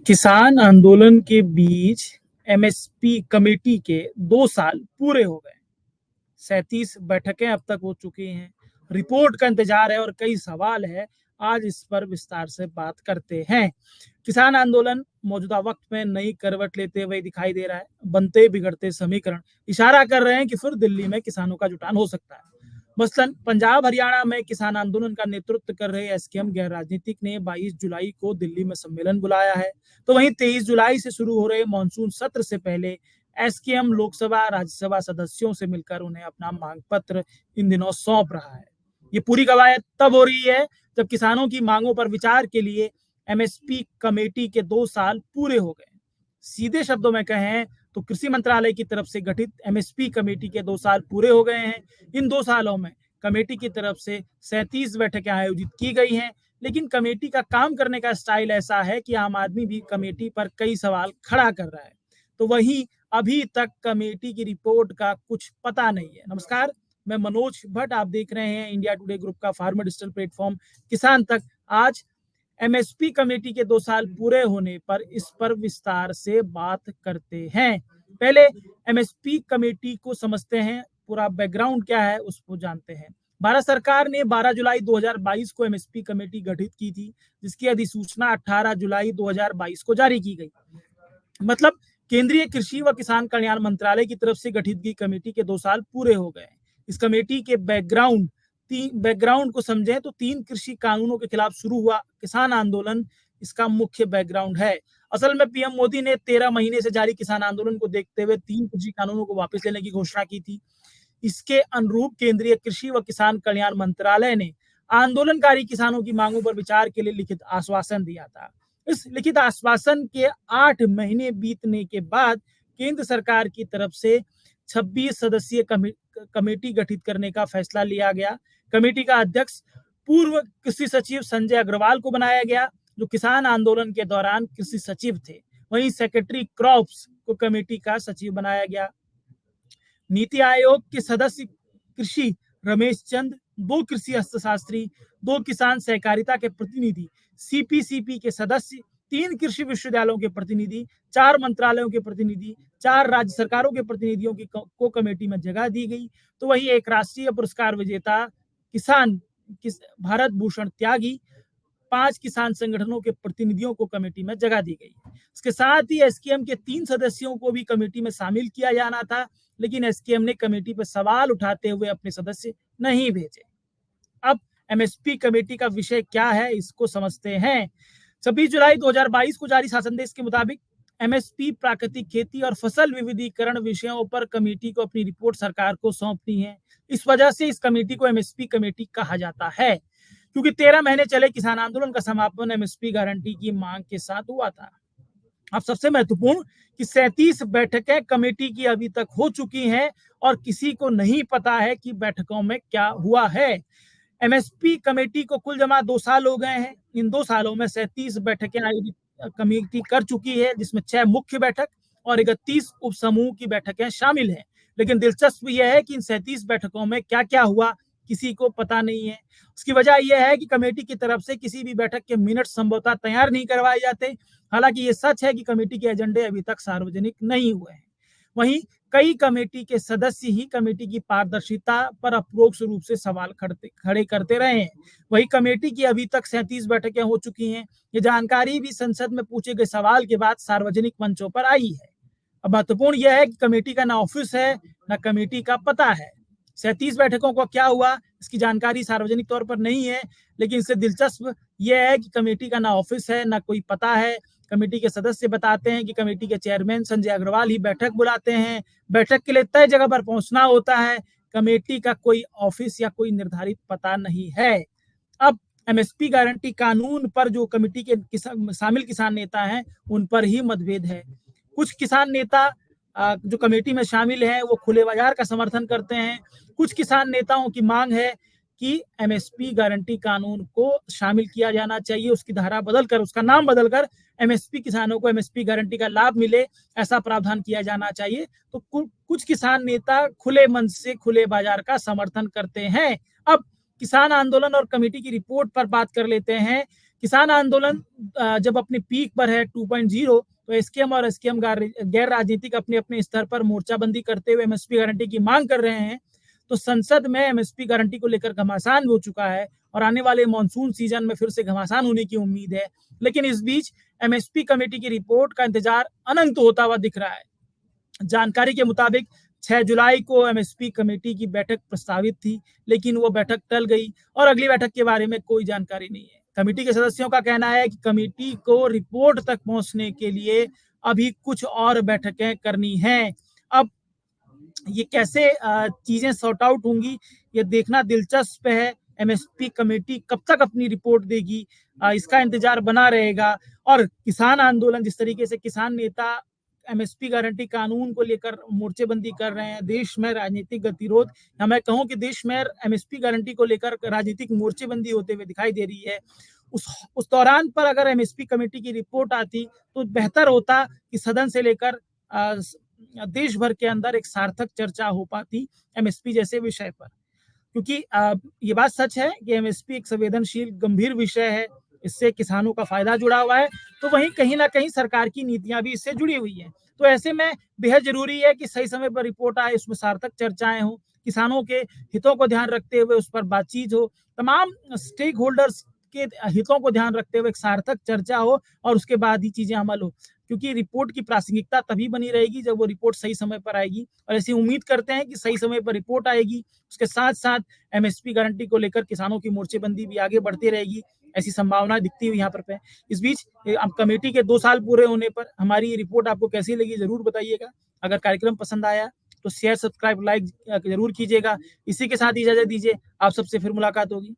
किसान आंदोलन के बीच एमएसपी कमेटी के 2 साल पूरे हो गए। 37 बैठकें अब तक हो चुकी हैं। रिपोर्ट का इंतजार है और कई सवाल है। आज इस पर विस्तार से बात करते हैं। किसान आंदोलन मौजूदा वक्त में नई करवट लेते हुए दिखाई दे रहा है। बनते बिगड़ते समीकरण इशारा कर रहे हैं कि फिर दिल्ली में किसानों का जुटान हो सकता है। मसलन पंजाब हरियाणा में किसान आंदोलन का नेतृत्व कर रहे एसकेएम गैर राजनीतिक ने 22 जुलाई को दिल्ली में सम्मेलन बुलाया है। तो वहीं 23 जुलाई से शुरू हो रहे मानसून सत्र से पहले एसकेएम लोकसभा राज्यसभा सदस्यों से मिलकर उन्हें अपना मांग पत्र इन दिनों सौंप रहा है। ये पूरी कवायद तब हो रही है जब किसानों की मांगों पर विचार के लिए एमएसपी कमेटी के 2 साल पूरे हो गए। सीधे शब्दों में कहें तो कृषि मंत्रालय की तरफ से गठित एमएसपी कमेटी के 2 साल पूरे हो गए हैं। इन 2 सालों में कमेटी की तरफ से 37 बैठकें आयोजित की गई हैं, लेकिन कमेटी का काम करने का स्टाइल ऐसा है कि आम आदमी भी कमेटी पर कई सवाल खड़ा कर रहा है। तो वहीं अभी तक कमेटी की रिपोर्ट का कुछ पता नहीं है। नमस्कार, मैं मनोज भट्ट, आप देख रहे हैं इंडिया टुडे ग्रुप का फार्मर डिजिटल प्लेटफॉर्म किसान तक। आज एमएसपी कमेटी के 2 साल पूरे होने पर इस पर विस्तार से बात करते हैं। पहले एमएसपी कमेटी को समझते हैं, पूरा बैकग्राउंड क्या है उसको जानते हैं। भारत सरकार ने 12 जुलाई 2022 को एमएसपी कमेटी गठित की थी, जिसकी अधिसूचना 18 जुलाई 2022 को जारी की गई। मतलब केंद्रीय कृषि व किसान कल्याण मंत्रालय की तरफ से गठित की कमेटी के 2 साल पूरे हो गए। इस कमेटी के बैकग्राउंड को समझें तो 3 कृषि कानूनों के खिलाफ शुरू हुआ किसान आंदोलन इसका मुख्य बैकग्राउंड है। असल में पीएम मोदी ने 13 महीने से जारी किसान आंदोलन को देखते हुए 3 कृषि कानूनों को वापस लेने की घोषणा की थी। इसके अनुरूप केंद्रीय कृषि व किसान कल्याण मंत्रालय ने आंदोलनकारी किसानों की मांगों पर विचार के लिए लिखित आश्वासन दिया था। इस लिखित आश्वासन के 8 महीने बीतने के बाद केंद्र सरकार की तरफ से 26 सदस्यीय कमेटी गठित करने का फैसला लिया गया। कमेटी का अध्यक्ष पूर्व कृषि सचिव संजय अग्रवाल को बनाया गया, जो किसान आंदोलन के दौरान कृषि सचिव थे। वहीं सेक्रेटरी क्रॉप्स को कमेटी का सचिव बनाया गया। नीति आयोग के सदस्य कृषि रमेश चंद, 2 कृषि अर्थशास्त्री, 2 किसान सहकारिता के प्रतिनिधि, सीपीसीपी के सदस्य, 3 कृषि विश्वविद्यालयों के प्रतिनिधि, 4 मंत्रालयों के प्रतिनिधि, 4 राज्य सरकारों के प्रतिनिधियों की को कमेटी में जगह दी गई। तो वही एक राष्ट्रीय पुरस्कार विजेता किसान भारत भूषण त्यागी, 5 किसान संगठनों के प्रतिनिधियों को कमेटी में जगह दी गई। इसके साथ ही एसकेएम के 3 सदस्यों को भी कमेटी में शामिल किया जाना था, लेकिन एसकेएम ने कमेटी पर सवाल उठाते हुए अपने सदस्य नहीं भेजे। अब एमएसपी कमेटी का विषय क्या है, इसको समझते हैं। 26 जुलाई 2022 को जारी शासन देश के मुताबिक एमएसपी प्राकृतिक खेती और फसल विविधीकरण विषयों पर कमेटी को अपनी रिपोर्ट सरकार को सौंपनी है। इस वजह से इस कमेटी को एमएसपी कमेटी कहा जाता है, क्योंकि 13 महीने चले किसान आंदोलन का समापन एमएसपी गारंटी की मांग के साथ हुआ था। अब सबसे महत्वपूर्ण कि 37 बैठकें कमेटी की अभी तक हो चुकी हैं और किसी को नहीं पता है कि बैठकों में क्या हुआ है। एमएसपी कमेटी को कुल जमा 2 साल हो गए हैं। इन 2 सालों में 37 बैठकें आयोजित कमेटी कर चुकी है, जिसमें 6 मुख्य बैठक और 31 उपसमूह की बैठकें शामिल हैं। लेकिन दिलचस्प यह है कि इन 37 बैठकों में क्या क्या हुआ किसी को पता नहीं है। उसकी वजह यह है कि कमेटी की तरफ से किसी भी बैठक के मिनट संभवतः तैयार नहीं करवाए जाते। हालांकि ये सच है कि कमेटी के एजेंडे अभी तक सार्वजनिक नहीं हुए हैं। वहीं कई कमेटी के सदस्य ही कमेटी की पारदर्शिता पर अप्रोक्ष रूप से सवाल खड़े करते रहे हैं। वही कमेटी की अभी तक 37 बैठकें हो चुकी हैं। ये जानकारी भी संसद में पूछे गए सवाल के बाद सार्वजनिक मंचों पर आई है। अब महत्वपूर्ण यह है कि कमेटी का ना ऑफिस है ना कमेटी का पता है। 37 बैठकों को क्या हुआ इसकी जानकारी सार्वजनिक तौर पर नहीं है, लेकिन इससे दिलचस्प यह है कि कमेटी का ना ऑफिस है ना कोई पता है। कमेटी के सदस्य बताते हैं कि कमेटी के चेयरमैन संजय अग्रवाल ही बैठक बुलाते हैं। बैठक के लिए तय जगह पर पहुंचना होता है। कमेटी का कोई ऑफिस या कोई निर्धारित पता नहीं है। अब एमएसपी गारंटी कानून पर जो कमेटी के शामिल किसान नेता हैं उन पर ही मतभेद है। कुछ किसान नेता जो कमेटी में शामिल हैं वो खुले बाजार का समर्थन करते हैं। कुछ किसान नेताओं की मांग है कि एमएसपी गारंटी कानून को शामिल किया जाना चाहिए, उसकी धारा बदलकर, उसका नाम बदलकर एमएसपी किसानों को एमएसपी गारंटी का लाभ मिले, ऐसा प्रावधान किया जाना चाहिए। तो कुछ किसान नेता खुले मन से खुले बाजार का समर्थन करते हैं। अब किसान आंदोलन और कमेटी की रिपोर्ट पर बात कर लेते हैं किसान आंदोलन जब अपने पीक पर है 2.0, तो एसकेएम और एसकेएम गैर राजनीतिक अपने अपने स्तर पर मोर्चाबंदी करते हुए एमएसपी गारंटी की मांग कर रहे हैं। तो संसद में एमएसपी गारंटी को लेकर घमासान हो चुका है और आने वाले मानसून सीजन में फिर से घमासान होने की उम्मीद है। लेकिन इस बीच एमएसपी कमेटी की रिपोर्ट का इंतजार अनंत होता हुआ दिख रहा है। जानकारी के मुताबिक 6 जुलाई को एमएसपी कमेटी की बैठक प्रस्तावित थी, लेकिन वो बैठक टल गई और अगली बैठक के बारे में कोई जानकारी नहीं है। कमेटी के सदस्यों का कहना है कि कमेटी को रिपोर्ट तक पहुंचने के लिए अभी कुछ और बैठकें करनी हैं। अब ये कैसे चीजें सॉर्ट आउट होंगी, ये देखना दिलचस्प है। एमएसपी कमेटी कब तक अपनी रिपोर्ट देगी, इसका इंतजार बना रहेगा। और किसान आंदोलन, जिस तरीके से किसान नेता एमएसपी गारंटी कानून को लेकर मोर्चेबंदी कर रहे हैं, देश में राजनीतिक गतिरोध, या मैं कहूं कि देश में एमएसपी गारंटी को लेकर राजनीतिक मोर्चेबंदी होते हुए दिखाई दे रही है। उस दौरान पर अगर एमएसपी कमेटी की रिपोर्ट आती तो बेहतर होता कि सदन से लेकर देश भर के अंदर एक सार्थक चर्चा हो पाती एमएसपी जैसे विषय पर। क्योंकि ये बात सच है कि एमएसपी एक संवेदनशील गंभीर विषय है, इससे किसानों का फायदा जुड़ा हुआ है, तो वहीं कहीं ना कहीं सरकार की नीतियां भी इससे जुड़ी हुई हैं। तो ऐसे में बेहद जरूरी है कि सही समय पर रिपोर्ट आए, उसमें सार्थक चर्चाएं हो, किसानों के हितों को ध्यान रखते हुए उस पर बातचीत हो, तमाम स्टेक होल्डर्स के हितों को ध्यान रखते हुए एक सार्थक चर्चा हो और उसके बाद ही चीजें अमल हो। क्योंकि रिपोर्ट की प्रासंगिकता तभी बनी रहेगी जब वो रिपोर्ट सही समय पर आएगी, और ऐसी उम्मीद करते हैं कि सही समय पर रिपोर्ट आएगी। उसके साथ साथ एमएसपी गारंटी को लेकर किसानों की मोर्चेबंदी भी आगे बढ़ती रहेगी, ऐसी संभावना दिखती हुई यहाँ पर पे। इस बीच अब कमेटी के 2 साल पूरे होने पर हमारी ये रिपोर्ट आपको कैसी लगी जरूर बताइएगा। अगर कार्यक्रम पसंद आया तो शेयर, सब्सक्राइब, लाइक जरूर कीजिएगा। इसी के साथ इजाजत दीजिए, आप सबसे फिर मुलाकात होगी।